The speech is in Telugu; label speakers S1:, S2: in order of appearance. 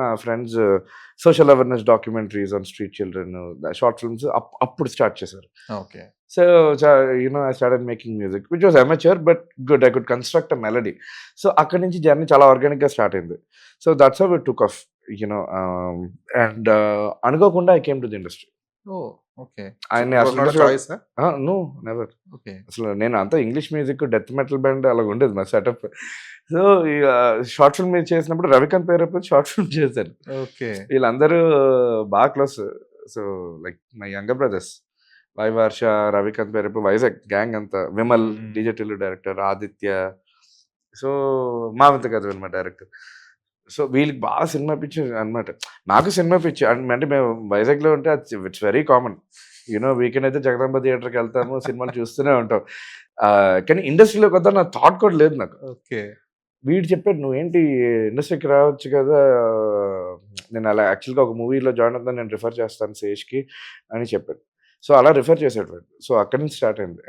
S1: నా friends social awareness documentaries on street children short films అప్పుడు స్టార్ట్ చేశారు.
S2: Okay.
S1: So I started making music which was amateur but good. I could construct a melody. So అక్కడి నుంచి జర్నీ చాలా ఆర్గానిక్గా స్టార్ట్ అయింది. So that's how it took off and అనుకోకుండా I came to the industry.
S2: Oh! Okay.
S1: ఆయన
S2: ఇట్ వాస్
S1: అసలు
S2: నాట్ ఎ
S1: ఇండస్ట్రీలో
S2: చాయిసా?
S1: No never.
S2: ఓకే.
S1: అసలు నేను అంతా English music, death metal band అలాగ ఉండేది నా సెటప్. సో ఇక షార్ట్ ఫిల్మ్ చేసినప్పుడు రవికాంత్ పేరప్ప షార్ట్ ఫిల్మ్ చేశాను.
S2: ఓకే.
S1: వీళ్ళందరూ బాగా close. So like my younger brothers వై వర్ష, రవికాంత్ పేరప్ప, వైజాగ్ గ్యాంగ్ అంతా, Vimal DJ Tillu director, Aditya, so మావంత కదా మా డైరెక్టర్. సో వీళ్ళకి బాగా సినిమా పిచ్చి అనమాట. నాకు సినిమా పిచ్చి అంటే మేము వైజాగ్లో ఉంటే అది ఇట్స్ వెరీ కామన్. వీకెండ్ అయితే జగదాంబ థియేటర్కి వెళ్తాము, సినిమాలు చూస్తూనే ఉంటాం. కానీ ఇండస్ట్రీలోకి వద్దా నా థాట్ కూడా లేదు నాకు.
S2: ఓకే.
S1: వీడు చెప్పాడు, నువ్వేంటి ఇండస్ట్రీకి రావచ్చు కదా, నేను అలా యాక్చువల్గా ఒక మూవీలో జాయిన్ అవుతాను, నేను రిఫర్ చేస్తాను శేష్కి అని చెప్పాడు. సో అలా రిఫర్ చేసాడు వాడు. సో అక్కడి నుంచి స్టార్ట్ అయింది.